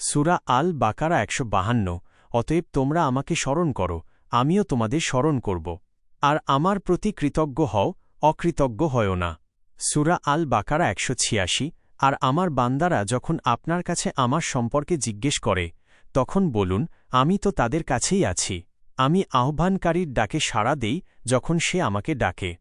সূরা আল বাকারা ১৫২ অতএব তোমরা আমাকে স্মরণ করো, আমিও তোমাদের স্মরণ করব। আর আমার প্রতি কৃতজ্ঞ হও, অকৃতজ্ঞ হয়ো না। সূরা আল বাকারা ১৮৬ আর আমার বান্দারা যখন আপনার কাছে আমার সম্পর্কে জিজ্ঞেস করে, তখন বলুন, আমি তো তাদের কাছেই আছি। আমি আহ্বানকারীর ডাকে সাড়া দেই যখন সে আমাকে ডাকে।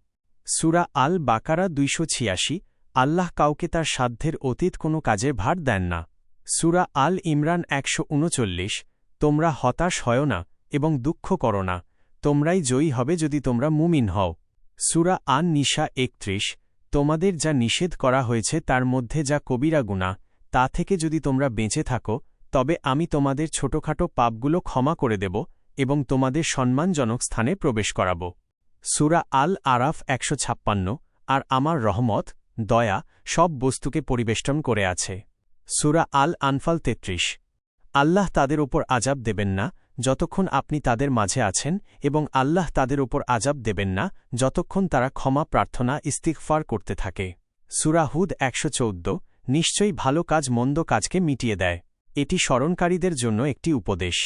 সূরা আল বাকারা ২৮৬ আল্লাহ কাউকে তার সাধ্যের অতীত কোনো কাজের ভার দেন না। সূরা আল ইমরান ১৩৯ তোমরা হতাশ হয় না এবং দুঃখ করো না, তোমরাই জয়ী হবে যদি তোমরা মুমিন হও। সূরা আন নিসা ৩১ তোমাদের যা নিষেধ করা হয়েছে তার মধ্যে যা কবিরা গুনাহ, তা থেকে যদি তোমরা বেঁচে থাকো তবে আমি তোমাদের ছোটখাটো পাপগুলো ক্ষমা করে দেব এবং তোমাদের সম্মানজনক স্থানে প্রবেশ করাব। সূরা আল আরাফ ১৫৬ আর আমার রহমত, দয়া সব বস্তুকে পরিবেষ্টন করে আছে। সূরা আল আনফাল ৩৩ আল্লাহ তাদের ওপর আযাব দেবেন না যতক্ষণ আপনি তাদের মাঝে আছেন এবং আল্লাহ তাদের ওপর আযাব দেবেন না যতক্ষণ তারা ক্ষমা প্রার্থনা ইস্তিগফার করতে থাকে। সূরা হুদ ১১৪ নিশ্চয়ই ভালো কাজ মন্দ কাজকে মিটিয়ে দেয়। এটি স্মরণকারীদের জন্য একটি উপদেশ।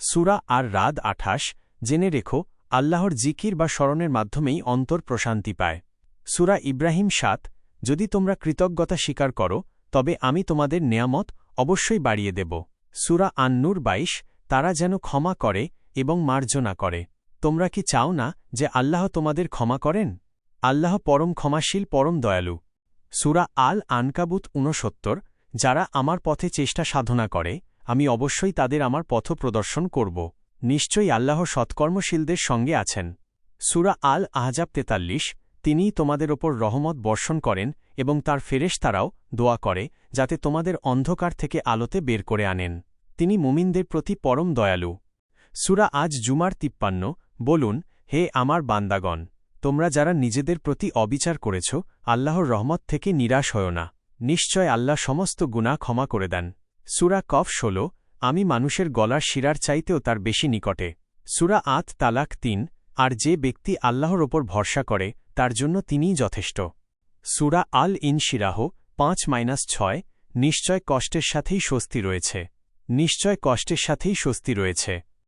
সূরা আর রাদ ২৮ জেনে রেখো, আল্লাহর জিকির বা স্মরণের মাধ্যমেই অন্তর প্রশান্তি পায়। সূরা ইব্রাহিম ৭ যদি তোমরা কৃতজ্ঞতা স্বীকার করো তবে আমি তোমাদের নেয়ামত অবশ্যই বাড়িয়ে দেব। সূরা আন-নূর ২২ তারা যেন ক্ষমা করে এবং মার্জনা করে। তোমরা কি চাও না যে আল্লাহ তোমাদের ক্ষমা করেন? আল্লাহ পরম ক্ষমাশীল, পরম দয়ালু। সূরা আল আনকাবুত ৬৯ যারা আমার পথে চেষ্টা সাধনা করে আমি অবশ্যই তাদের আমার পথ প্রদর্শন করব। নিশ্চয়ই আল্লাহ সৎকর্মশীলদের সঙ্গে আছেন। সূরা আল আহজাব ৪৩ তিনিই তোমাদের ওপর রহমত বর্ষণ করেন এবং তার ফেরেশতারাও দোয়া করে যাতে তোমাদের অন্ধকার থেকে আলোতে বের করে আনেন। তিনি মুমিনদের প্রতি পরম দয়ালু। সূরা আজ জুমার ৫৩ বলুন, হে আমার বান্দাগণ, তোমরা যারা নিজেদের প্রতি অবিচার করেছ আল্লাহর রহমত থেকে নিরাশ হয়ো না। নিশ্চয় আল্লাহ সমস্ত গুনাহ ক্ষমা করে দেন। সূরা কফ ১৬ আমি মানুষের গলার শিরার চাইতেও তার বেশি নিকটে। সূরা আত তালাক ৩ আর যে ব্যক্তি আল্লাহর ওপর ভরসা করে তার জন্য তিনিই যথেষ্ট। সূরা আল ইনশিরাহ ৫-৬ নিশ্চয় কষ্টের সাথেই স্বস্তি রয়েছে। নিশ্চয় কষ্টের সাথেই স্বস্তি রয়েছে।